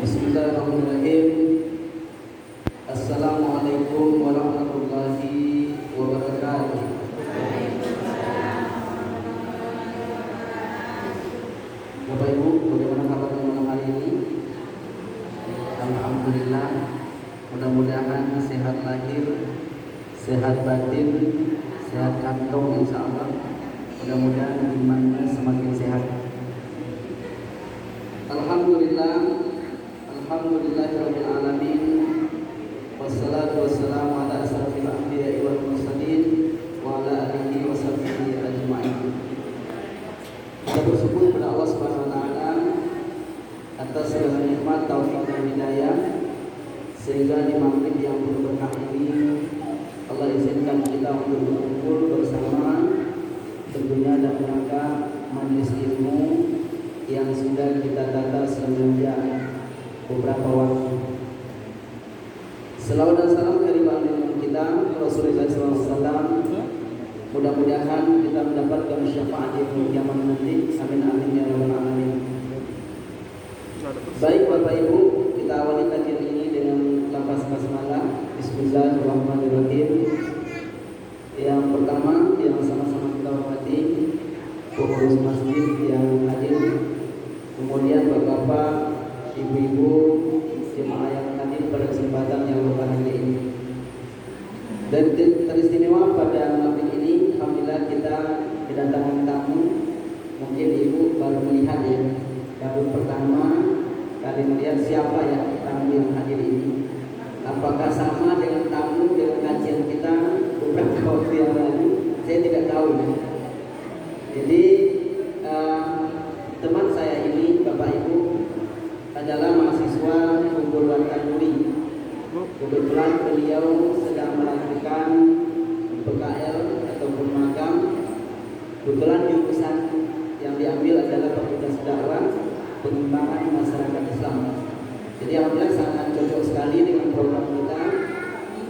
Bismillahirrahmanirrahim. Assalamualaikum warahmatullahi wabarakatuh. Bapak Ibu, bagaimana kabarnya malam hari ini? Alhamdulillah. Mudah-mudahan sehat lahir, sehat batin, sehat kantong insya Allah. Mudah-mudahan imannya semakin sehat. Alhamdulillah. Alhamdulillahirabbil alamin. Wassalatu wassalamu ala asrofil anbiya'i wal mursalin wa ala alihi wa sahbihi ajma'in. Kita bersyukur kepada Allah Subhanahu wa taala atas segala nikmat, taufik dan hidayah sehingga di maghrib yang penuh berkah ini Allah izinkan kita untuk berkumpul bersama tentunya dalam rangka majelis ilmu yang sudah kita tata semenjak beberapa waktu. Selawat dan salam dari baginda kita Rasulullah SAW. Mudah-mudahan kita mendapatkan syafaat di kiamat nanti. Amin amin ya rabbal alamin. Baik Bapak Ibu, kita awali kajian ini dengan lafaz basmalah. Bismillahirrahmanirrahim. Yang pertama yang sama-sama kita hormati pengurus masjid yang hadir, kemudian bapak-bapak, ibu-ibu, jemaah yang hadir pada kesempatan yang berbahagia ini. Dan teristimewa pada malam ini, alhamdulillah kita kedatangan tamu. Mungkin ibu baru melihat ya, baru pertama kali melihat siapa ya tamu yang hadir ini. Apakah sama dengan tamu dengan kajian kita beberapa waktu yang lalu? Saya tidak tahu. Jadi teman saya ini, Bapak Ibu, adalah mahasiswa Unggul Wantanuri. Kebetulan beliau sedang melakukan PKL ataupun magang. Kebetulan jurusan yang diambil adalah Fakultas Dakwah Pengembangan Masyarakat Islam. Jadi alhamdulillah sangat cocok sekali dengan program kita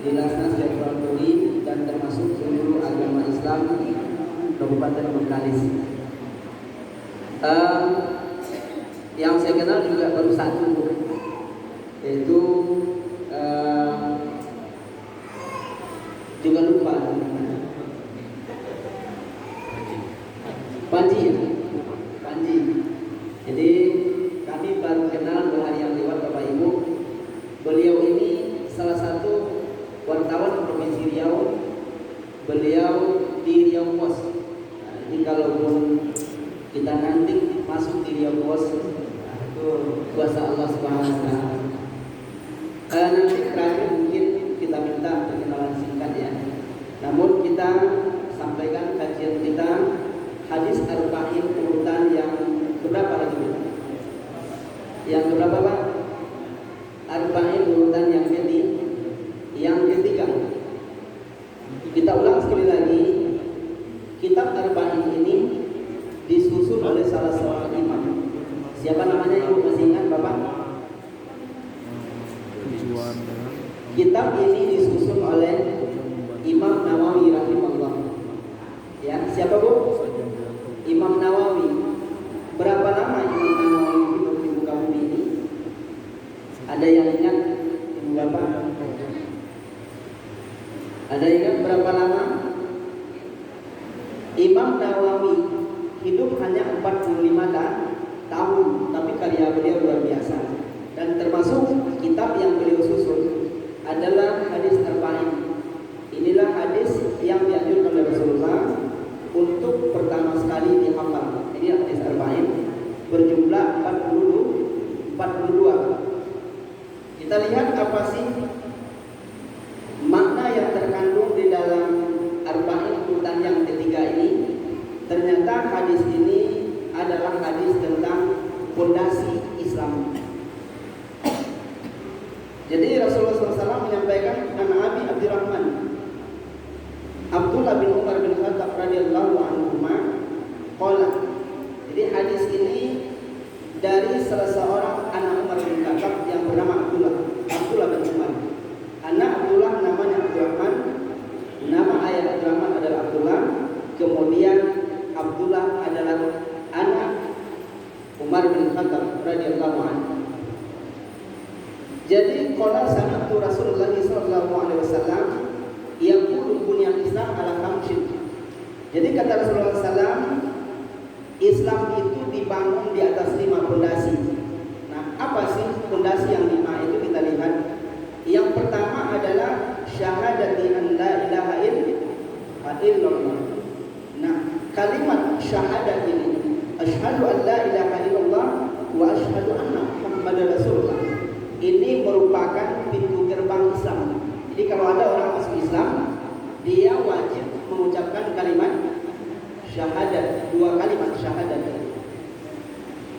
di Lasnas Wantanuri dan termasuk seluruh agama Islam Kabupaten Bengkalis. Yang saya kenal juga baru satu, yaitu juga lupa Panji. Jadi kami baru kenal 2 hari yang lewat Bapak Ibu. Beliau ini salah satu wartawan Provinsi Riau. Beliau di Riau Pos. Jadi kalaupun kita nanti masuk di Riau Pos, itu kuasa Allah Subhanahu wa taala. Nanti terakhir mungkin kita minta perkenalan singkat ya. Namun kita sampaikan kajian kita hadis arba'in urutan yang berapa lagi? Yang berapa Pak? Arba'in urutan yang ketiga. Kita ulang sekali lagi. Kitab arba'in ini disusun oleh salah seorang imam. Siapa namanya Ibu masih ingat Bapak? Kitab ini disusun oleh Imam Nawawi rahimahullah. Ya, siapa Bu? Imam Nawawi. Berapa lama Imam Nawawi hidup di muka bumi ini? Ada yang ingat Ibu Bapak? Ada yang ingat berapa lama? Imam Nawawi hidup hanya 45 tahun, tapi karya beliau luar biasa. Dan termasuk kitab yang beliau susun adalah hadis arba'in. Inilah hadis yang dianjurkan oleh Rasulullah untuk pertama sekali dihafal. Ini hadis arba'in berjumlah 42. Kita lihat apa sih makna yang terkandung di dalam arba'in urutan yang ketiga ini. Ternyata hadis ini adalah hadis tentang fondasi Islam. Jadi Rasulullah SAW menyampaikan an Abi Abdurrahman Abdullah bin Umar bin Khattab radhiyallahu anhuma qala. Jadi hadis ini dari salah seorang anak Umar bin Khattab yang bernama Abdullah bin Umar. Anak Abdullah namanya Abdurrahman, nama ayah Abdurrahman adalah Abdullah. Kemudian Abdullah adalah anak Umar bin Khattab radhiyallahu anhu. Jadi qala sami'tu Rasulullah sallallahu alaihi wasallam yaqulu bunyal Islam ala khamsin. Jadi kata Rasulullah SAW, Islam itu dibangun di atas 5 pondasi. Nah, apa sih pondasi yang 5 itu kita lihat. Yang pertama adalah syahadati an la ilaha illallah. Nah, kalimat syahadat ini, asyhadu an la ilaha illallah wa asyhadu anna Muhammadar Rasulullah. Ini merupakan pintu gerbang Islam. Jadi kalau ada orang masuk Islam, dia wajib mengucapkan kalimat syahadat, 2 kalimat syahadat.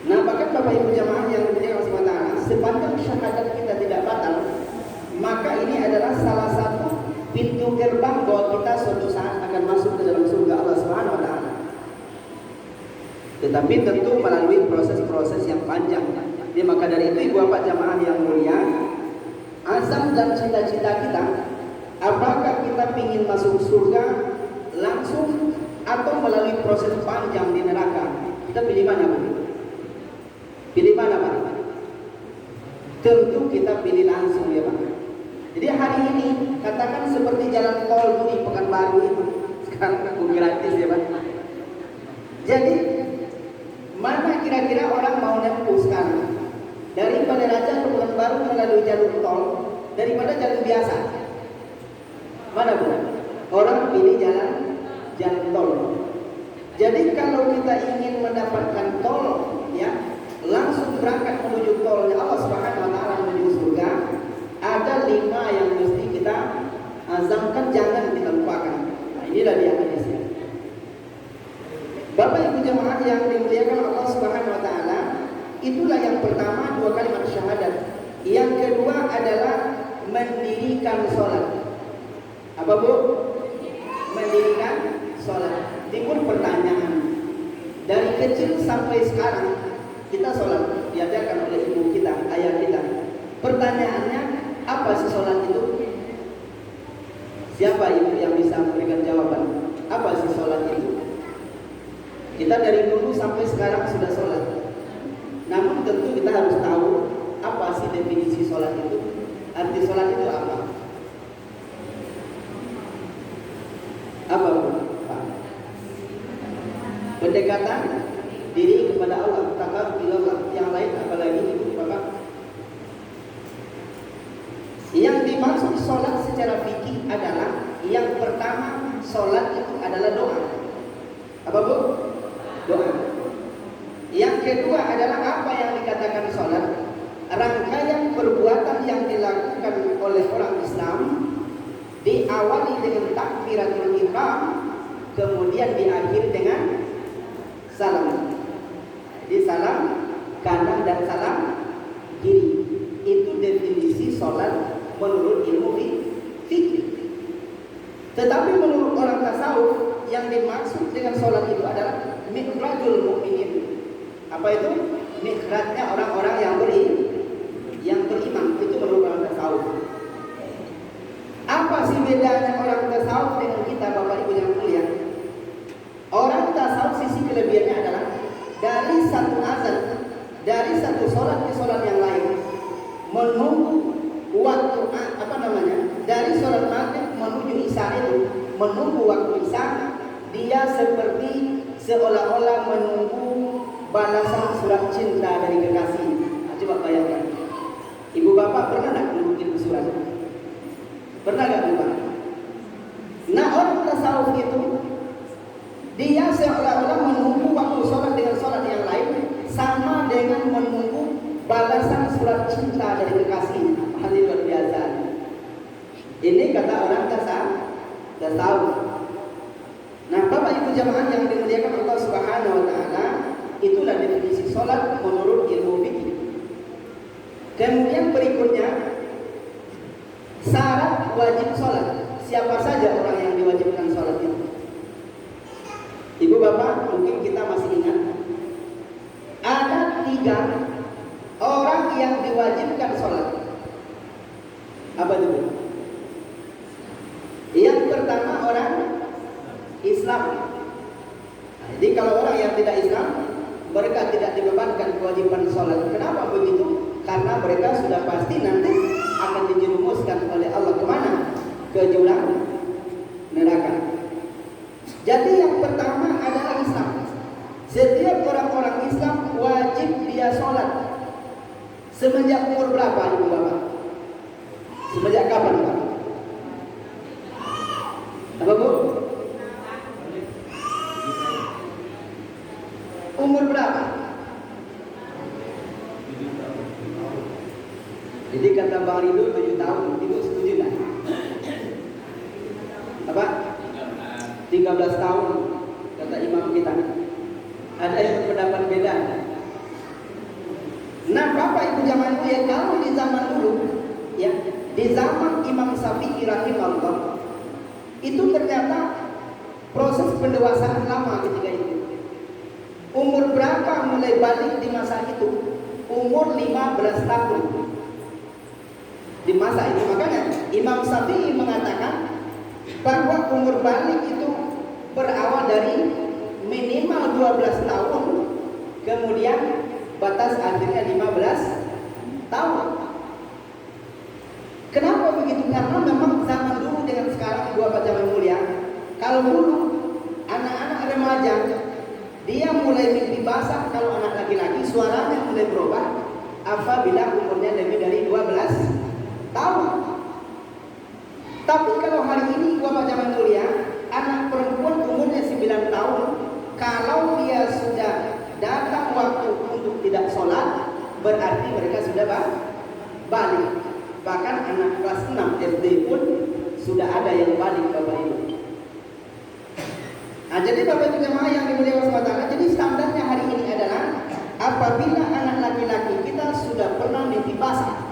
Nah, bahkan Bapak Ibu jamaah yang dimuliakan Allah SWT, sepanjang syahadat kita tidak batal, maka ini adalah salah satu pintu gerbang bahwa kita suatu saat akan masuk ke dalam surga Allah Subhanahu wa taala. Tetapi tentu melalui proses-proses yang panjang. Jadi maka dari itu Ibu Bapak jamaah yang mulia, azam dan cita-cita kita, apakah kita ingin masuk surga langsung atau melalui proses panjang di neraka? Kita pilih mana, Bu? Pilih mana, Pak? Tentu kita pilih langsung ya, Pak. Jadi hari ini katakan seperti jalan tol di Pekanbaru itu sekarang gratis ya, Pak. Jadi mana kira-kira orang mau nempuh sekarang? Daripada Raja ke Pekanbaru melalui jalur tol daripada jalur biasa. Mana, Bu? Orang pilih jalan tol. Jadi kalau kita ingin mendapatkan tol, ya, langsung berangkat menuju tolnya Allah Subhanahu wa taala menuju surga, ada 5 yang mesti kita azamkan, jangan kita lupakan. Nah, inilah dia hadisnya. Bapak Ibu jemaah yang dimuliakan Allah Subhanahu wa taala, itulah yang pertama 2 kalimat syahadat. Yang kedua adalah mendirikan sholat. Apa, Bu? Mendirikan sholat. Timbul pertanyaan, dari kecil sampai sekarang kita sholat, diajarkan oleh ibu kita, ayah kita. Pertanyaannya, apa sih sholat itu? Siapa ibu yang bisa memberikan jawaban? Apa sih sholat itu? Kita dari dulu sampai sekarang sudah sholat. Namun tentu kita harus tahu apa sih definisi sholat itu. Arti sholat itu apa? Apa, Bu? Pendekatan diri kepada Allah, taqarrub ilallah. Yang lain apalagi Ibu Bapak? Yang dimaksud sholat secara fikih adalah yang pertama, sholat itu adalah doa. Apa, Bu? Doa. Yang kedua adalah apa yang dikatakan sholat? Rangkaian perbuatan yang dilakukan oleh orang Islam, diawali dengan takbiratul ihram, kemudian diakhiri dengan salam. Jadi salam kanan dan salam kiri. Itu definisi sholat menurut ilmu fikih. Tetapi menurut orang tasawuf, yang dimaksud dengan sholat itu adalah mi'rajul mu'minin. Apa itu? Mi'rajnya orang-orang yang beriman. Itu menurut orang tasawuf. Apa sih bedanya orang tasawuf dengan kita, Bapak Ibu yang mulia? Orang tasawuf sisi kelebihannya adalah dari satu azan, dari satu sholat ke sholat yang lain, menunggu waktu dari sholat maghrib menuju isya itu, menunggu waktu isya, dia seperti seolah-olah menunggu balasan surat cinta dari kekasih. Nah, coba bayangkan, Ibu Bapak pernah nggak menunggu surat? Pernah nggak, Bu? Nah, orang tasawuf itu dia seolah-olah menunggu waktu sholat dengan sholat yang lain, sama dengan menunggu balasan surat cinta dari kekasih. Hal ini luar biasa. Ini kata orang tasawuf. Nah, Bapak Ibu jamaah yang dimuliakan Allah Subhanahu wa taala, itulah definisi sholat menurut ilmu fikih. Kemudian berikutnya, syarat wajib sholat. Siapa saja orang yang diwajibkan sholat itu? Ibu Bapak, mungkin kita masih ingat, ada 3 orang yang diwajibkan sholat. Apa itu, Bu? Yang pertama orang Islam. Nah, jadi kalau orang yang tidak Islam, mereka tidak dibebankan kewajiban sholat. Kenapa begitu? Karena mereka sudah pasti nanti ke jurang neraka. Jadi yang pertama adalah Islam. Setiap orang-orang Islam wajib dia sholat. Semenjak umur berapa ibu bapak? Semenjak kapan pak? Apa bu? Umur berapa? Jadi kata Bang Ridho 7 tahun, ibu setuju nggak? Apa? 13 tahun kata imam kita. Ada yang berpendapat beda. Nah bapak ibu zaman dulu ya, kalau di zaman dulu ya, di zaman Imam Syafi'i rahimahullah itu ternyata proses pendewasaan lama ketika itu. Umur berapa mulai balik di masa itu? Umur 15 tahun di masa itu. Makanya Imam Syafi'i mengatakan bahwa umur balik itu berawal dari minimal 12 tahun, kemudian batas akhirnya 15 tahun. Kenapa begitu? Karena memang zaman dulu dengan sekarang dua zaman mulia. Kalau dulu anak-anak remaja dia mulai mimpi basah, kalau anak laki-laki suaranya mulai berubah apabila umurnya lebih dari 12 tahun. Tapi kalau hari ini dua zaman mulia, anak perempuan umurnya 9 tahun, kalau dia sudah datang waktu untuk tidak sholat, berarti mereka sudah balik. Bahkan anak kelas 6 SD pun sudah ada yang balik Bapak Ibu. Nah, jadi Bapak Ibu jemaah yang dimuliakan Allah SWT, jadi standarnya hari ini adalah apabila anak laki-laki kita sudah pernah mimpi basah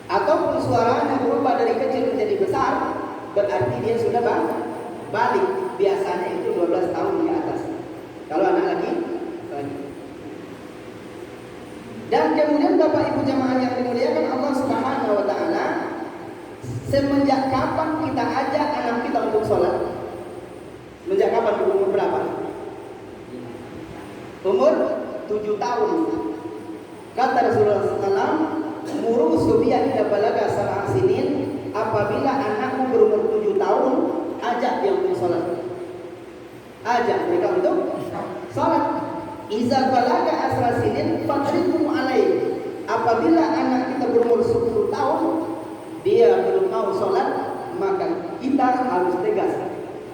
ataupun suaranya berubah dari kecil menjadi besar, berarti dia sudah balik. Biasanya itu 12 tahun di atas. Kalau anak lagi. Dan kemudian Bapak Ibu jemaah yang dimuliakan Allah Subhanahu wa taala, semenjak kapan kita ajak anak kita untuk sholat? Semenjak kapan? Umur berapa? Umur 7 tahun. Kata Rasulullah SAW, muru subiyah ila balaga sab'a sinin, apabila anakmu berumur 7 tahun, ajak dia untuk sholat. Ajak mereka untuk sholat. Iza balaga asra sinin fadrikum alaih. Apabila anak kita berumur 10 tahun dia belum mau sholat, maka kita harus tegas,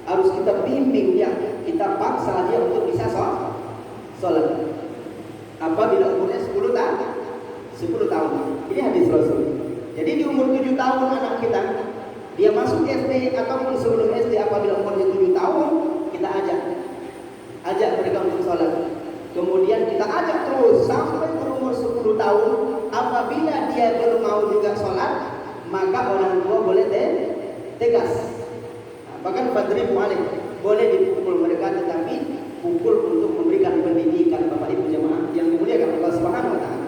harus kita bimbing dia, kita paksa dia untuk bisa sholat. Apabila umurnya 10 tahun. Ini hadis Rasul. Jadi di umur 7 tahun anak kita dia masuk SD ataupun sebelum SD, apabila umurnya 7 tahun kita ajak mereka untuk sholat. Kemudian kita ajak terus sampai berumur 10 tahun. Apabila dia belum mau juga sholat, maka orang tua boleh tegas. Bahkan fadrib alaih, boleh dipukul mereka, tetapi pukul untuk memberikan pendidikan Bapak Ibu jemaah yang dimuliakan Allah Subhanahu wa taala.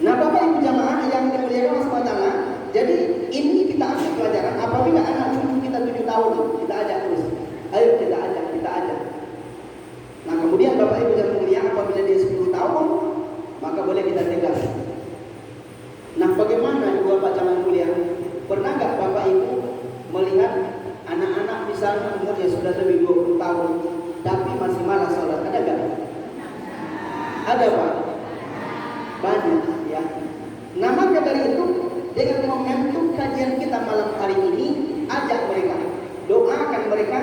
Nah Bapak Ibu jemaah yang dimuliakan Allah Subhanahu wa taala, jadi ini kita ambil pelajaran. Apabila anak cucu kita 7 tahun, kita ajak terus. Ayo kita ajak. Nah kemudian Bapak Ibu yang mulia, apabila dia 10 tahun, maka boleh kita tegas. Nah bagaimana Ibu Bapak jamaah mulia? Pernah nggak Bapak Ibu melihat anak-anak misalnya umurnya sudah lebih 20 tahun, tapi masih malas sholat? Ada nggak? Ada Pak? Banyak ya. Nah maka dari itu, dengan momentum kajian kita malam hari ini, ajak mereka, doakan mereka.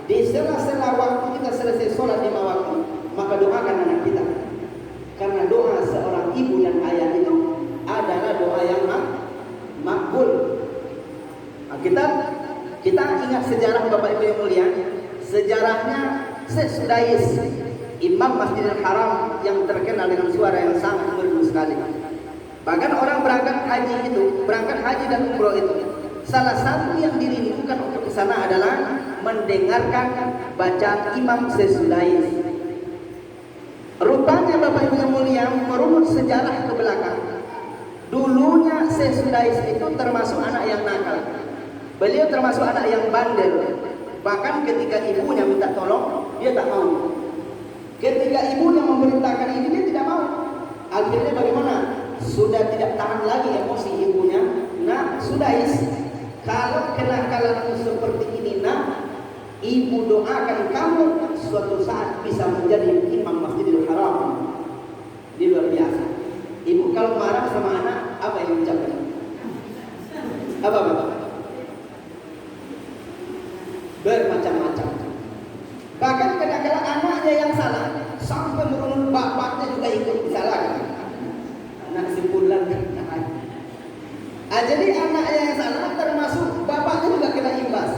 Di sela-sela waktu kita selesai sholat 5 waktu, maka doakan anak kita. Karena doa seorang ibu dan ayah itu adalah doa yang makbul. Nah, kita ingat sejarah Bapak Ibu yang mulia. Sejarahnya Sesudais, Imam Masjidil Haram yang terkenal dengan suara yang sangat merdu sekali. Bahkan orang berangkat haji dan umroh itu, salah satu yang dirindukan untuk ke sana adalah mendengarkan bacaan Imam Sesudais. Rupanya Bapak Ibu yang mulia, merunut sejarah ke belakang, dulunya Sesudais itu termasuk anak yang nakal. Beliau termasuk anak yang bandel. Bahkan ketika ibunya minta tolong, dia tak mau. Ketika ibunya memerintahkan ini, dia tidak mau. Akhirnya bagaimana? Sudah tidak tahan lagi emosi ibunya, Nak Sudais, kalau kenakalanmu seperti ini nak, ibu doakan kamu suatu saat bisa menjadi imam Masjidil Haram. Ini luar biasa. Ibu kalau marah sama anak, apa yang diucapkan? Apa? Bermacam-macam. Bahkan kadang-kadang anaknya yang salah, sampai menurut bapaknya juga ikut disalahkan. Anak simpulan. Jadi anaknya yang salah termasuk bapaknya juga kena imbas.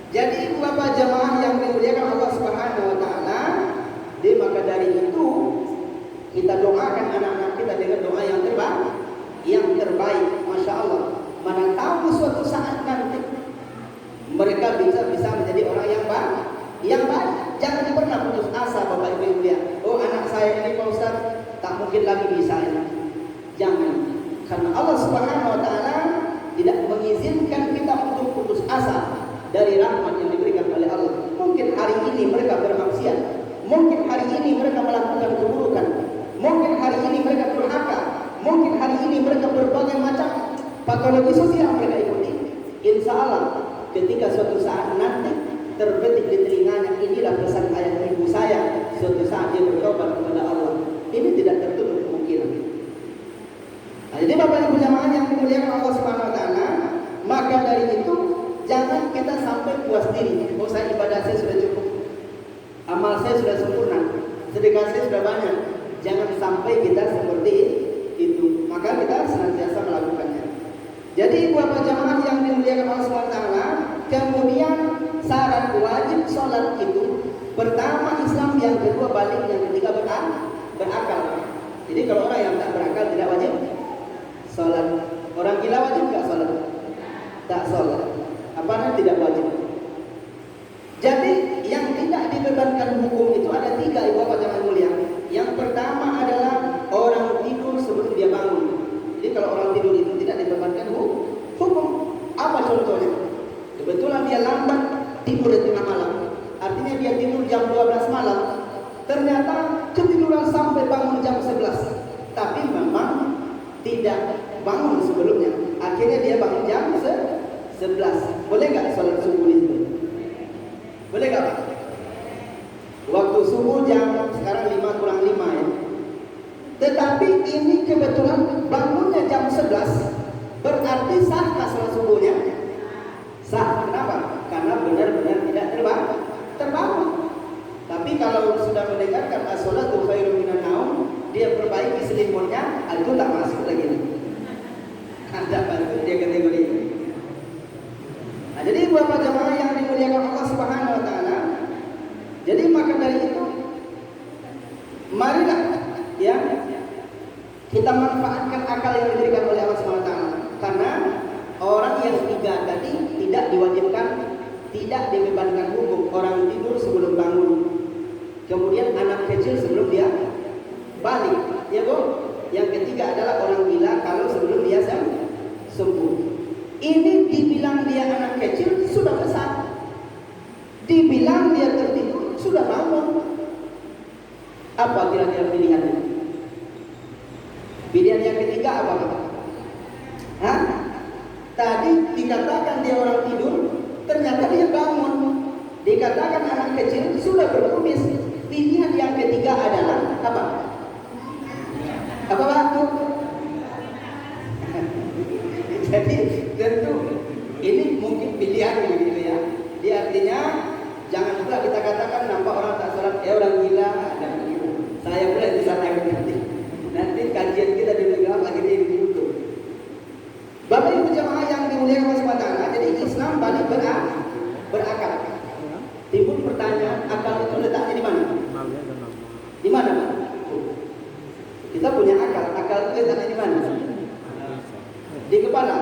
Jadi bapak jamaah yang dimuliakan Allah Subhanahu wa taala, maka dari itu kita doakan anak-anak kita dengan doa yang terbaik. Yang terbaik, Masya Allah. Mana tahu suatu saat nanti mereka bisa menjadi orang yang baik. Yang baik, jangan pernah putus asa Bapak Ibu yang mulia. Oh anak saya ini Pak Ustaz tak mungkin lagi bisa ini. Jangan, karena Allah Subhanahu wa taala tidak mengizinkan kita untuk putus asa dari rahmat yang diberikan oleh Allah. Mungkin hari ini mereka bermaksiat, mungkin hari ini mereka melakukan keburukan, mungkin hari ini mereka durhaka, mungkin hari ini mereka berbagai macam patologi sosial mereka ikuti. Insya Allah ketika suatu saat nanti terbetik di telinganya, inilah pesan ayah ibu saya, suatu saat dia bertobat kepada Allah. Ini tidak tertutup kemungkinan. Nah, jadi Bapak Ibu jamaah yang dimuliakan Allah Subhanahu wa taala, maka dari itu jangan kita sampai puas diri. Oh saya ibadah saya sudah cukup, amal saya sudah sempurna, sedekah saya sudah banyak. Jangan sampai kita seperti itu. Maka kita senantiasa melakukannya. Jadi Bapak jamaah yang dimuliakan Allah Subhanahu wa taala, kemudian syarat wajib sholat itu pertama Islam, yang kedua balik, yang ketiga berakal. Jadi kalau orang yang tak berakal tidak wajib sholat. Orang gila wajib nggak sholat? Tak sholat. Apanya tidak wajib. Jadi yang tidak dibebankan hukum itu ada 3 ibu bapak jamaah mulia. Yang pertama adalah orang tidur sebelum dia bangun. Jadi kalau orang tidur itu tidak dibebankan hukum. Apa contohnya? Kebetulan dia lambat tidur di tengah malam, artinya dia tidur jam 12 malam, ternyata ketiduran sampai bangun jam 11, tapi memang tidak bangun sebelumnya, akhirnya dia bangun jam 11. Boleh nggak sholat subuh itu? Boleh nggak Pak? Waktu subuh jam sekarang 5 kurang 5 ya. Tetapi ini kebetulan bangunnya jam 11, berarti sahkah sholat subuhnya? Sah. Kenapa? Karena benar-benar tidak terbangun. Tapi kalau sudah mendengarkan as-sholatu khairun minan naum, dia perbaiki selimutnya, itu tak masuk lagi. Ada bantu dia kategori ini. Nah, jadi Bapak jamaah yang dimuliakan Allah Subhanahu wa taala, jadi maka dari itu marilah ya kita manfaatkan akal yang diberikan oleh Allah Subhanahu wa taala. Karena orang yang 3 tadi tidak diwajibkan, tidak dibebankan hukum. Orang tidur sebelum bangun, kemudian anak kecil sebelum dia balik, ya Bu. Yang ketiga adalah orang gila kalau sebelum dia sembuh. Ini dibilang dia anak kecil sudah besar, dibilang dia tertidur sudah bangun. Apa kira-kira pilihannya? Pilihan yang ketiga apa? Hah? Tadi dikatakan dia orang tidur, ternyata dia bangun. Dikatakan anak kecil sudah berkumis. Pilihan yang ketiga adalah apa? Apa Pak? Jadi tentu ini mungkin pilihan begitu ya. Dia artinya jangan pula kita katakan nampak orang tak sholat, orang gila. Saya pula di sana nanti kajian kita di negara lagi ditutup. Bapak Ibu jamaah yang dimuliakan Allah Subhanahu wa taala, jadi Islam balik berakal. Timbul pertanyaan, akal itu letaknya di mana? Di mana, Pak? Kita punya akal itu letaknya di mana? Di kepala.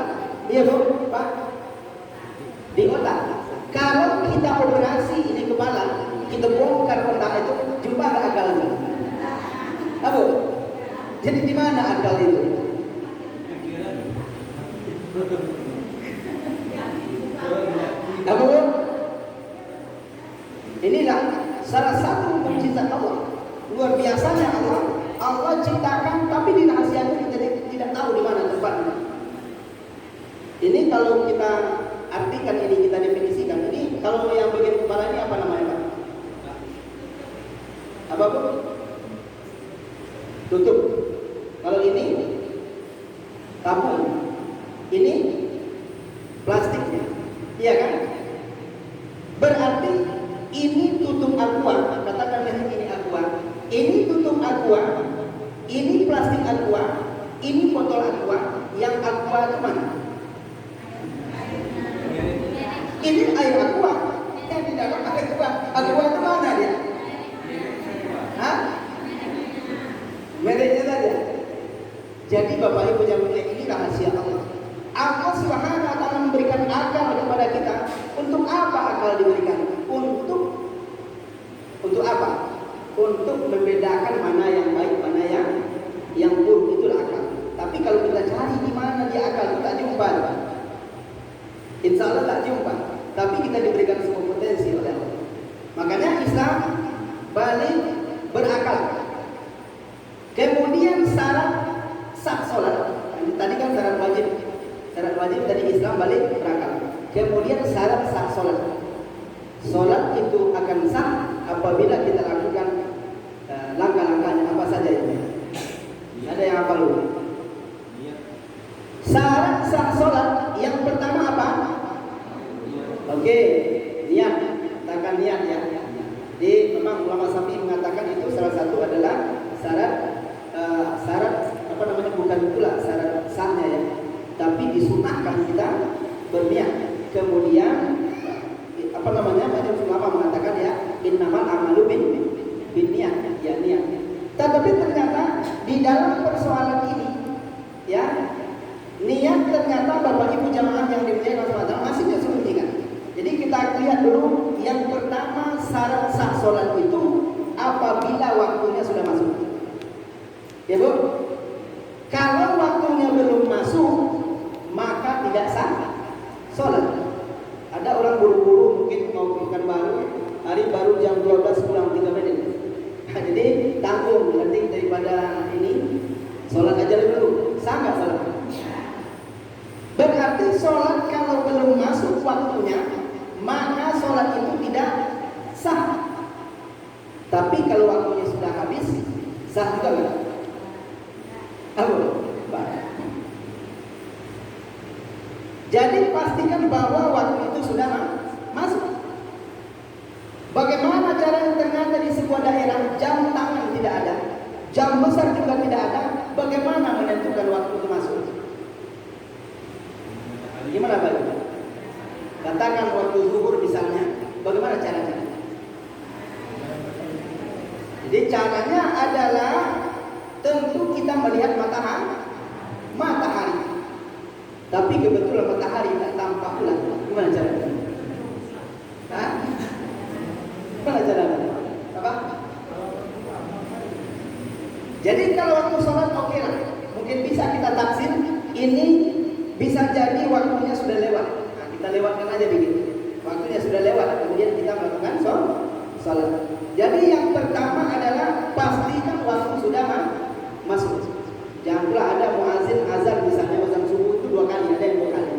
Iya, Bu, Pak. Di otak. Kalau kita operasi ini kepala, kita bongkar otak itu, jumpa nggak akalnya? Apa? Jadi di mana akal itu? Apa Bu? Inilah salah satu mukjizat Allah. Luar biasanya Allah ciptakan tapi dirahasiakan, kita tidak tahu di mana tempatnya. kalau kita artikan ini, kita definisikan ini, kalau yang bagian kepala ini apa namanya Pak? Apa Bu? Tutup. Kalau ini tabung, ini plastiknya, iya kan? Berarti ini tutup aqua, katakan ini aqua, ini tutup aqua, ini plastik aqua, ini botol aqua, yang aqua itu mana? Ini air aqua, yang di dalam air aqua, aqua itu mana dia? Hah? Mereknya saja. Jadi Bapak Ibu yang mulia, ini rahasia Allah. Allah Subhanahu wa taala memberikan akal kepada kita. Untuk apa akal diberikan? Untuk apa? Untuk membedakan mana yang baik, mana yang buruk, itulah akal. Tapi kalau kita cari di mana dia akal, kita jumpa. Insya Allah tak jumpa. Tapi kita diberikan semua potensi oleh Allah. Makanya Islam balik berakal. Kemudian syarat sah sholat. Tadi kan syarat wajib. Syarat wajib tadi Islam balik berakal. Kemudian syarat sah sholat. Sholat itu akan sah apabila kita lakukan langkah-langkahnya apa saja itu. Ada yang apa lu? Syarat sah sholat yang pertama apa? Oke, niat. Katakan niat ya. Jadi memang ulama Syafi'i mengatakan itu salah satu adalah syarat apa namanya, bukan itulah syarat sahnya ya, tapi disunahkan kita berniat. Kemudian apa namanya, banyak ulama mengatakan ya innamal a'malu binniyat, ya niat. Tetapi ternyata di dalam persoalan ini ya, niat ternyata Bapak Ibu jamaah yang dimuliakan Allah SWT masih disembunyikan. Jadi kita lihat dulu yang pertama, syarat sah sholat itu apabila waktunya sudah masuk. Ya Bu, kalau waktunya belum masuk maka tidak sah sholat. Ada orang buru-buru mungkin mau makan baru, hari baru jam 12 pulang 3 menit. Nah, jadi tanggung nanti daripada ini sholat aja dulu. Sah nggak sholat? Berarti sholat kalau belum masuk waktunya maka sholat itu tidak sah. Tapi kalau waktunya sudah habis, sah juga nggak? Jadi pastikan bahwa waktu itu sudah masuk. Bagaimana caranya? Ternyata di sebuah daerah jam tangan tidak ada, jam besar juga tidak ada. Bagaimana menentukan waktu itu masuk? Gimana Pak? Katakan waktu zuhur misalnya, bagaimana caranya? Jadi caranya adalah tentu kita melihat matahari. Tapi kebetulan matahari tak tampak pula. Gimana caranya? Hah? Gimana caranya? Apa? Jadi kalau waktu sholat oke lah. Mungkin bisa kita taksir. Ini bisa jadi waktunya sudah lewat. Nah, kita lewatkan aja begitu. Waktunya sudah lewat. Kemudian kita melakukan sholat. Jadi yang pertama adalah pastikan waktu sudah masuk. Jangan pula ada muazin azan misalnya azan subuh itu 2 kali, ada yang 2 kali.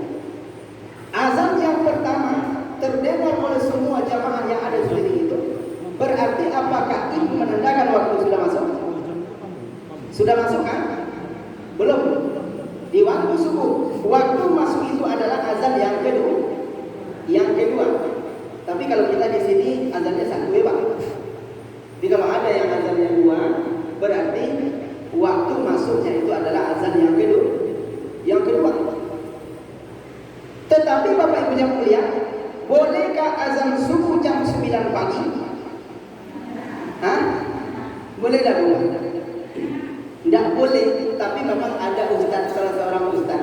Azan yang pertama terdengar oleh semua jamaah yang ada di sini itu, berarti apakah itu menandakan waktu sudah masuk? Sudah masuk kan? Belum. Di waktu subuh, waktu masuk itu adalah azan yang kedua. Yang kedua. Tapi kalau kita di sini azannya 1 ya Pak. Jadi kalau ada yang azan yang 2, berarti waktu masuknya itu adalah azan yang kedua. Yang kedua. Tetapi Bapak Ibu yang mulia, bolehkah azan subuh jam 9 pagi? Hah? Boleh tak boleh? Tidak boleh, tapi memang ada ustaz, salah seorang ustaz.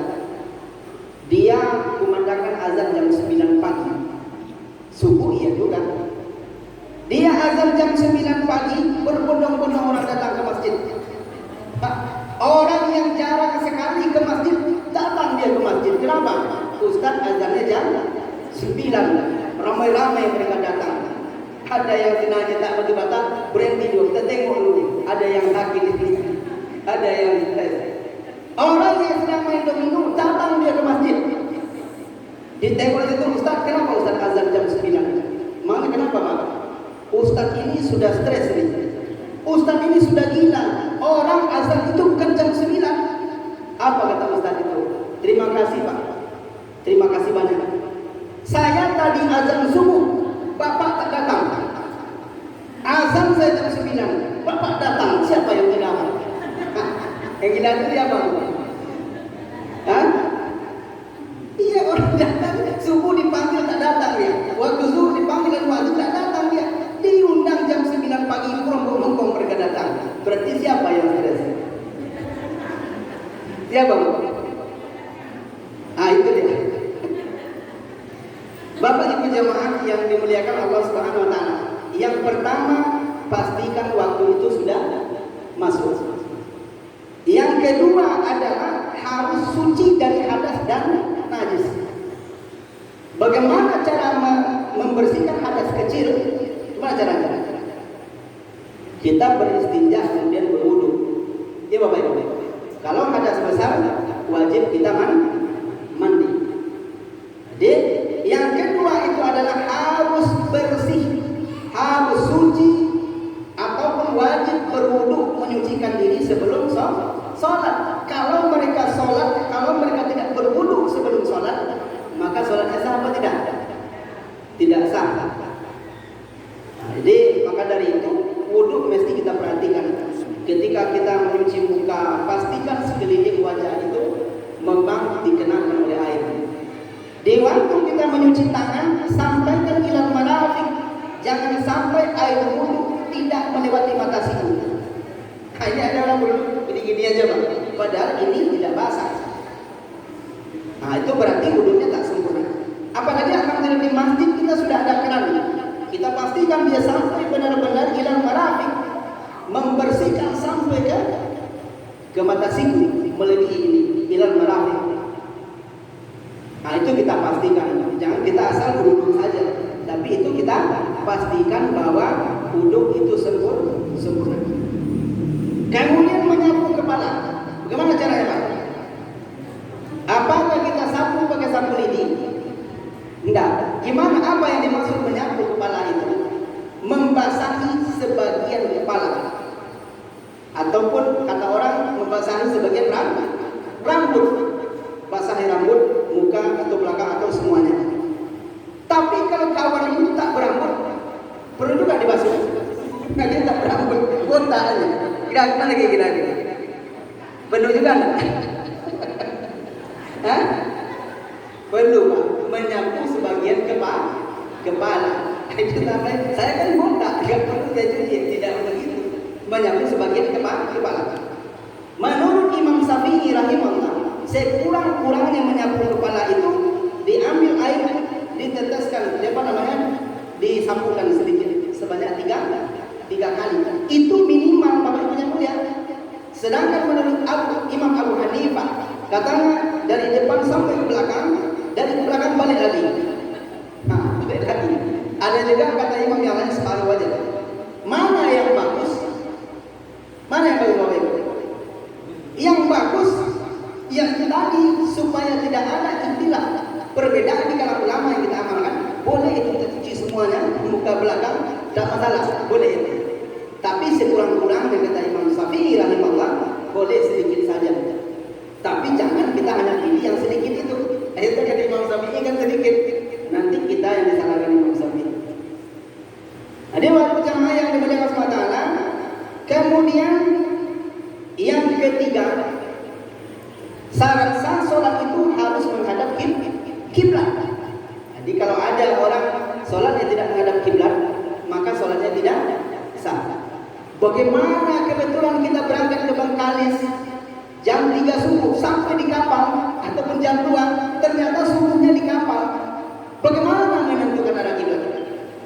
Dia memandangkan azan jam 9 pagi. Subuh iya juga. Dia azan jam 9 pagi, berbondong-bondong orang datang ke masjid. Orang yang jarang sekali ke masjid, datang dia ke masjid. Kenapa? Ustaz azannya jam 9. Ramai-ramai mereka datang. Ada yang sengaja tak batu-bata, berhenti dulu. Kita tengok dulu. Ada yang sakit di sini. Ada yang stres. Orang yang sedang main domino, datang dia ke masjid. Ditengok itu, Ustaz, kenapa Ustaz azan jam 9? Mana kenapa, Pak? Ustaz ini sudah stres nih. Ustaz ini sudah gila. Orang azan itu bukan jam 9. Apa kata Ustaz itu? Terima kasih, Pak. Terima kasih banyak. Saya tadi azan subuh, Bapak tak datang. Azan saya jam 9, Bapak datang. Siapa yang gila? Yang gila itu siapa? Hah? Iya, orang datang subuh dipanggil tak datang dia. Waktu zuhur dipanggil dan waktu tak datang dia. Diundang jam 9 pagi rombong-rombong mereka datang. Berarti siapa yang stres? Siapa? Ah, itu dia. Bapak Ibu jemaah yang dimuliakan Allah Subhanahu wa taala. Yang pertama, pastikan waktu itu sudah masuk. Yang kedua adalah harus suci dari hadas dan najis. Bagaimana cara membersihkan hadas kecil? Gimana caranya? Kita beristinja kemudian berwudu. Ya Bapak Ibu. Kalau hadas besar wajib kita mandi. Jadi yang kedua itu adalah harus bersih, harus suci, ataupun wajib berwudu menyucikan diri sebelum sholat. Kalau mereka sholat, kalau mereka tidak berwudu sebelum sholat, maka sholatnya sah apa tidak? Tidak sah. Jadi maka dari itu wudu mesti kita perhatikan. Ketika kita mencuci muka, pastikan sekeliling wajah itu memang dikenakan oleh air. Di waktu kita mencuci tangan, sampaikan ilal marafiq. Jangan sampai air wudu tidak melewati mata siku. Ini ada orang wudu gini-gini aja Bang. Padahal ini tidak basah. Nah itu berarti wudunya tak sempurna. Apalagi alhamdulillah di masjid kita sudah ada keran. Kita pastikan dia sampai benar-benar ilal marafiq, membersihkan sampai ke mata siku, melebihi ini ilal marafiq. Nah itu kita pastikan. Jangan kita asal berwudu saja, tapi itu kita pastikan bahwa wudu itu sempurna. Kemudian menyapu kepala. Bagaimana caranya Pak? Apakah kita sapu pakai sapu lidi? Enggak. Gimana, apa yang dimaksud menyapu kepala itu? Membasahi sebagian kepala, ataupun kata orang membasahi sebagian rambut. Basahi rambut, muka atau belakang atau semuanya. Tapi kalau kawan itu tak berambut, perlu juga dibasuh. Nah dia tak berambut, botak aja. Kira-kira lagi. Perlu juga enggak? Hah? Perlu Pak, menyapu sebagian kepala. Itu namanya, saya kan botak, tidak perlu saya cuci, tidak begitu. Menyapu sebagian kepala. Menurut Imam Syafi'i rahimahullah, sekurang-kurangnya menyapu kepala itu diambil air, diteteskan, disapukan sedikit sebanyak tiga kali. Itu minimal Bapak Ibu yang mulia. Sedangkan menurut Imam Abu Hanifah, katanya dari depan sampai ke belakang, dari belakang balik lagi. Nah, balik lagi. Ada juga kata Imam yang lain separuh aja. Mana yang bagus? Mana yang bagus Bapak Ibu? Yang bagus yang tadi, supaya tidak ada istilah perbedaan di kalangan ulama yang kita amalkan. Boleh itu kita cuci semuanya, muka belakang, tidak masalah, boleh itu. Tapi sekurang-kurangnya kata Imam Syafi'i rahimahullah, boleh sedikit saja. Tapi jangan kita hanya pilih yang sedikit itu. Akhirnya kata Imam Syafi'i kan sedikit, nanti kita yang disalahkan Imam Syafi'i. Ada waktu jamaah yang dimuliakan SWT. Kemudian yang ketiga, syarat sah sholat itu harus menghadap kiblat. Jadi kalau ada orang sholat yang tidak menghadap kiblat, maka sholatnya tidak sah. Bagaimana kebetulan kita berangkat ke Bengkalis jam 3 subuh sampai di kapal, ataupun jam 2 ternyata subuhnya di kapal. Bagaimana menentukan arah kiblat?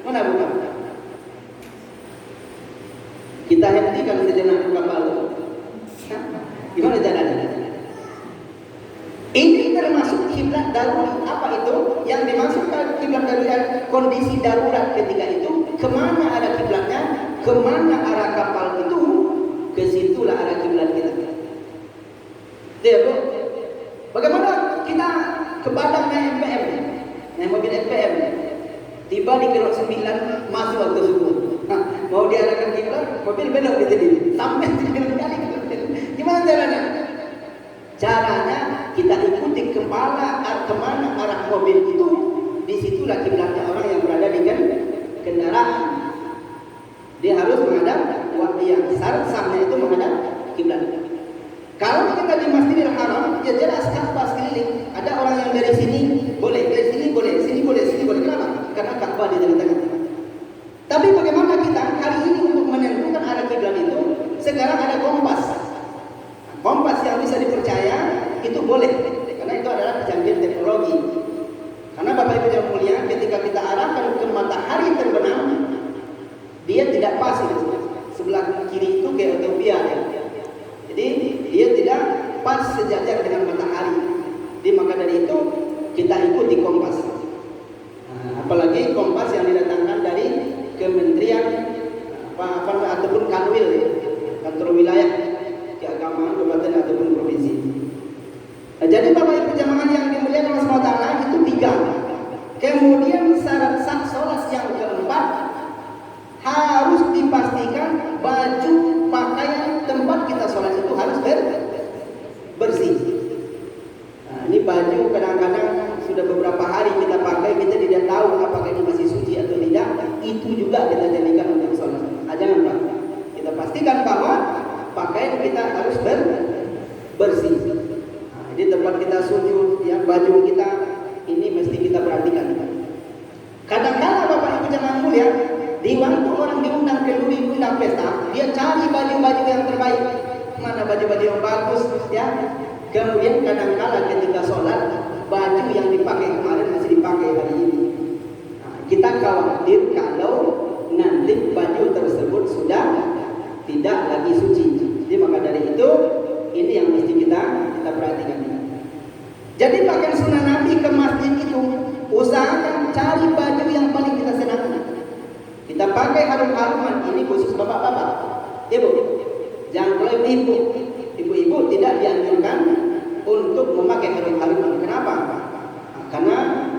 Mana bukan? Kita hentikan sejenak di kapal. Gimana caranya? Ini termasuk kiblat darurat. Apa itu? Yang dimasukkan kiblat darurat, kondisi darurat ketika itu, kemana arah kiblatnya, kemana arah kapal itu, kesitulah arah kiblat kita. Dia Bu, bagaimana kita ke Padang naik MPM? naik mobil FPM, tiba di kilo 9 masuk waktu subuh. Mau diarahkan kiblat, mobil belok di sini, sampai 9 kali. Gimana caranya? Caranya kita ikuti kemana arah mobil itu, disitulah kiblatnya orang yang berada di kendaraan. Dia harus menghadap yang sahnya itu menghadap kiblat. Kalau kita di Masjidil Haram, ya jelas Ka'bah sekeliling. Ada orang yang dari sini boleh, dari sini boleh, sini boleh, sini boleh. Kenapa? Karena Ka'bah di tengah-tengah. Tapi bagaimana kita hari ini untuk menentukan arah kiblat itu? Sekarang ada kompas. Kompas yang bisa dipercaya itu boleh, karena itu adalah kecanggihan teknologi. Karena Bapak Ibu yang mulia, ketika kita arahkan ke matahari terbenam, dia tidak pas itu. Sebelah kiri itu ke Ethiopia ya. Jadi dia tidak pas sejajar dengan matahari. Jadi maka dari itu kita ikuti kompas. Apalagi kompas yang didatangkan dari Kementerian ataupun Kanwil, kantor wilayah keagamaan kabupaten ataupun provinsi. Jadi Bapak Ibu jamaah yang dimuliakan Allah SWT itu 3. Kemudian syarat sah sholat yang keempat, harus dipastikan baju pakaian tempat kita sholat itu harus bersih. Nah, ini baju kadang-kadang sudah beberapa hari kita pakai, kita tidak tahu apakah ini masih suci atau tidak. Itu juga kita jadikan untuk sholat. Jangan Pak, kita pastikan bahwa pakaian kita harus bersih. Nah, jadi tempat kita sujud, ya, baju kita ini mesti kita perhatikan. Kadang-kadang Bapak Ibu jamaah mulia, di waktu orang diundang ke undang pesta, dia cari baju-baju yang terbaik. Mana baju-baju yang bagus, ya. Kemudian kadang-kadang ketika sholat, baju yang dipakai kemarin masih dipakai hari ini. Nah, kita khawatir kalau nanti baju tersebut sudah tidak lagi suci. Jadi maka dari itu ini yang mesti kita perhatikan. Jadi pakaian sunnah Nabi ke masjid itu usahakan cari baju yang paling kita senangi. Kita pakai harum-haruman, ini khusus bapak-bapak. Ibu, jangan kalau ibu-ibu tidak dianjurkan untuk memakai harum-haruman. Kenapa? Karena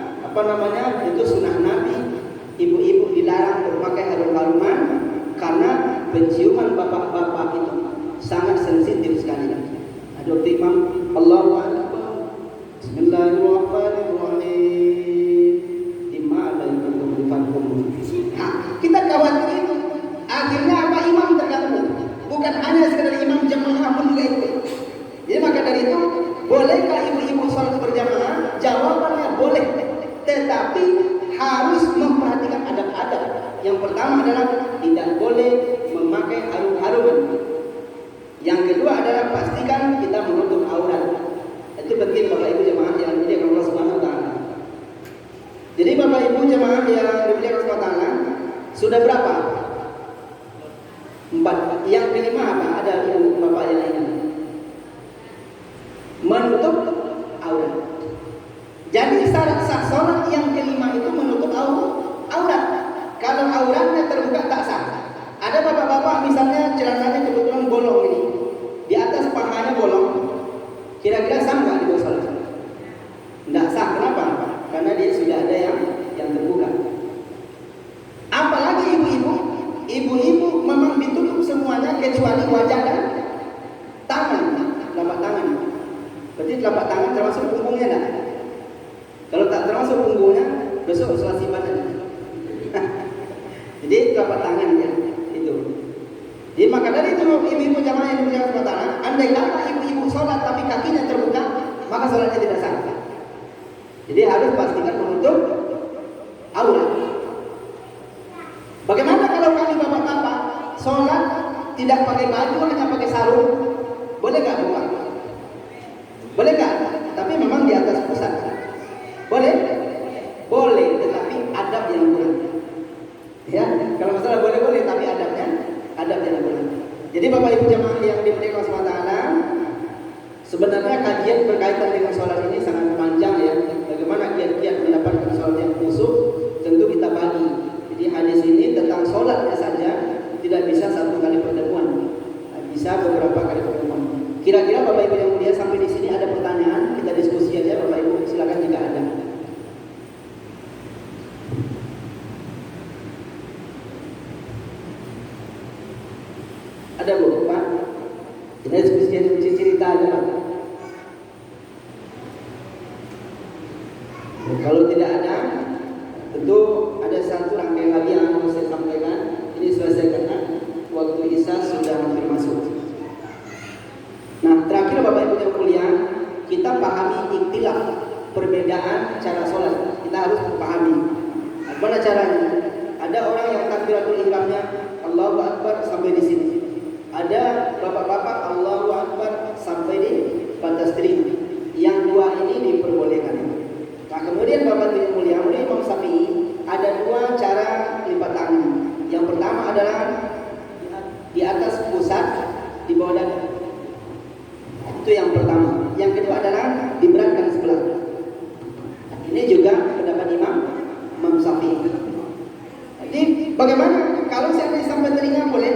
itu sunnah Nabi. Ibu-ibu dilarang memakai harum-haruman karena penciuman bapak-bapak itu sangat sensitif sekali. Ada imam Allahu Akbar, Bismillahirrahmanirrahim. Dimana itu berfankum? Kita khawatir itu. Akhirnya apa, imam terganggu. Bukan hanya sekedar imam, jamaah pun juga itu. Jadi maka dari itu, bolehkah ibu-ibu sholat berjamaah? Jawabannya boleh. Tetapi harus memperhatikan adab-adab. Yang pertama adalah tidak boleh memakai harum-haruman. Yang kedua adalah pastikan kita menutup aurat. Itu penting Bapak Ibu jemaah yang dimuliakan Allah Subhanahu wa taala. Jadi Bapak Ibu jemaah yang dimuliakan Allah taala, sudah berapa? 4. Yang kelima apa? Ada ibu bapak yang lain. Menutup aurat. Jadi syarat sah sholat yang kelima itu menutup aurat. Kalau auratnya terbuka tak sah. Ada bapak-bapak misalnya celananya kebetulan bolong ini, di atas pahanya bolong. Kira-kira sah nggak di bawah sholat? Nggak sah. Kenapa? Karena dia sudah ada yang terbuka. Apalagi ibu-ibu memang ditutup semuanya kecuali wajah dan tangan, telapak tangan. Berarti telapak tangan termasuk punggungnya enggak? Kalau tak termasuk punggungnya, besok selasi badan. Jadi telapak tangannya itu. Jadi maka dari itu ibu-ibu jamaah yang dimuliakan Allah Taala, andai kata ibu-ibu sholat tapi kakinya terbuka, maka sholatnya tidak sah. Jadi harus pastikan menutup aurat. Bagaimana kalau kami bapak-bapak sholat tidak pakai baju, hanya pakai sarung? Boleh nggak bukan? Boleh nggak? Tapi memang di atas pusat. Boleh? Boleh, tetapi adab yang kurang. Ya, kalau masalah boleh-boleh, tapi adabnya yang kurang. Jadi Bapak Ibu jemaah yang dimuliakan Allah Taala, sebenarnya kajian berkaitan dengan sholat ini sangat panjang ya. Bagaimana kiat-kiat mendapatkan sholat yang khusyuk, tentu kita bagi. Jadi hadis ini tentang sholatnya saja tidak bisa satu kali pertemuan, bisa beberapa kali pertemuan. Kira-kira Bapak Ibu yang mulia sampai di sini ada pertanyaan, kita diskusi aja Bapak Ibu, silakan jika ada. kita ada. Kalau tidak ada, tentu ada satu rangkaian lagi yang harus saya sampaikan. Ini selesai karena waktu Isya sudah hampir masuk. Nah, terakhir Bapak Ibu yang mulia, kita pahami ikhtilaf, perbedaan cara sholat. Kita harus memahami. Bagaimana caranya? Ada orang yang takbiratul ihramnya Allahu Akbar sampai di sini. Ada bapak-bapak Allahu Akbar sampai di batas telinga. Yang dua ini diperbolehkan. Nah, kemudian Bapak Ibu yang mulia, menurut Imam Syafi'i ada dua cara lipat tangan. Yang pertama adalah di atas pusat, di bawah dada. Itu yang pertama. Yang kedua adalah diberatkan sebelah. Ini juga pendapat Imam Syafi'i. Jadi bagaimana kalau saya sampai telinga boleh,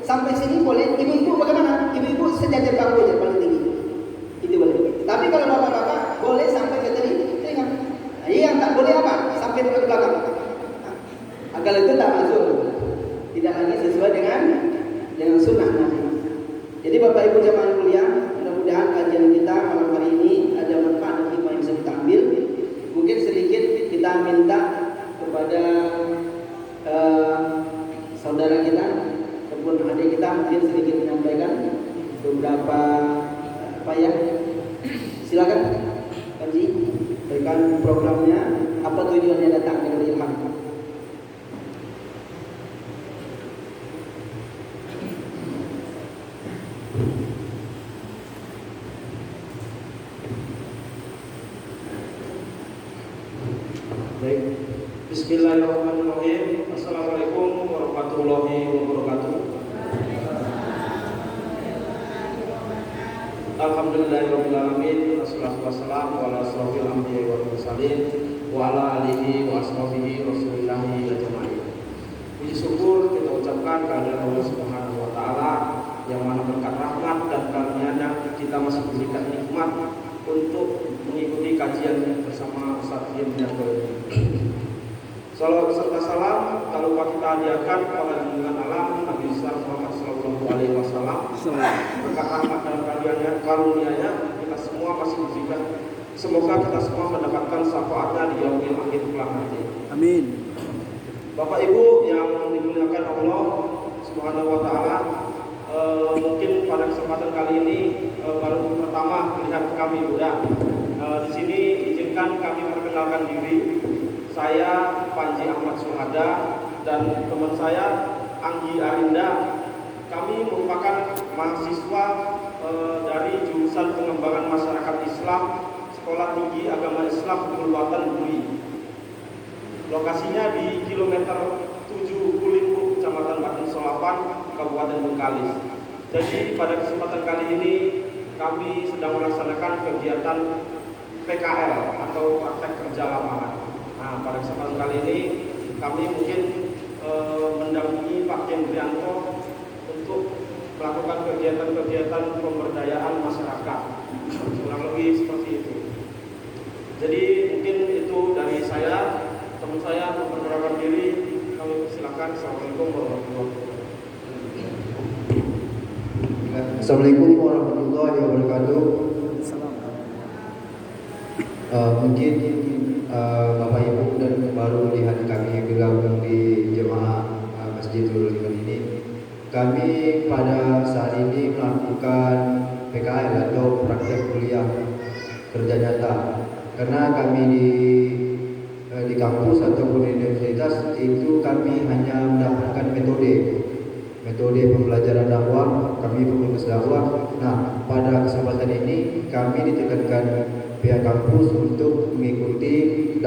sampai sini boleh, ibu-ibu bagaimana? Ibu-ibu sejajar bangku aja paling tinggi. Itu boleh. Tapi kalau bapak-bapak boleh sampai ke telinga. Nah, yang tak boleh apa? Sampai ke belakang. Akal itu tak masuk. Tidak lagi sesuai dengan sunnah Nabi. Jadi Bapak Ibu jamaah kuliah, mudah-mudahan kajian kita malam hari ini ada manfaat dan hikmah yang bisa kita ambil. Mungkin sedikit kita minta kepada saudara kita ataupun adik kita mungkin sedikit menyampaikan beberapa apa ya. Silakan Panji, berikan programnya, apa tujuannya datang dengan ilham. Baik. Bismillahirrahmanirrahim. Assalamualaikum warahmatullahi wabarakatuh. Alhamdulillahirrahmanirrahim. Wassalatu wassalamu ala asrofil anbiya'i wal mursalin wa ala alihi wa ashabihi rasulillahi ajma'in. Puji syukur kita ucapkan kepada Allah Subhanahu wa taala yang mana berkat rahmat dan karunia-Nya kita masih diberikan nikmat untuk mengikuti kajian bersama Ustaz Yahya. Salawat serta salam tak lupa kita hadiahkan kepada junjungan alam Nabi besar Muhammad sallallahu alaihi wasallam. Berkat rahmat dan karunia-Nya kita semua masih diberikan. Semoga kita semua mendapatkan syafaatnya di yaumil akhir kelak nanti. Amin. Bapak Ibu yang dimuliakan Allah Subhanahu wa taala, mungkin pada kesempatan kali ini baru pertama melihat kami Buddha. Di sini izinkan kami memperkenalkan diri. Saya Panji Ahmad Suhada dan teman saya Anggi Arinda. Kami merupakan mahasiswa dari jurusan pengembangan masyarakat Islam Sekolah Tinggi Agama Islam Kebupaten Bui. Lokasinya di kilometer 7 Kulimbu, Kecamatan Batu Solapan, Kabupaten Bengkalis. Jadi pada kesempatan kali ini kami sedang melaksanakan kegiatan PKL atau praktek kerja lapangan. Nah, pada kesempatan kali ini kami mungkin mendampingi Pak Hendrianto untuk melakukan kegiatan-kegiatan pemberdayaan masyarakat. Kurang lebih seperti itu. Jadi mungkin itu dari saya, teman saya memperkenalkan diri. Kami persilakan. Assalamualaikum warahmatullahi wabarakatuh. Assalamualaikum warahmatullahi wabarakatuh. Mungkin Bapak Ibu dan baru lihat kami yang bergabung di jemaah Masjidul Iman ini. Kami pada saat ini melakukan PKL atau praktek kuliah kerja nyata. Karena kami di kampus ataupun di universitas itu kami hanya mendapatkan metode pembelajaran dakwah, kami fokus dakwah. Nah, pada kesempatan ini kami ditekankan pihak kampus untuk mengikuti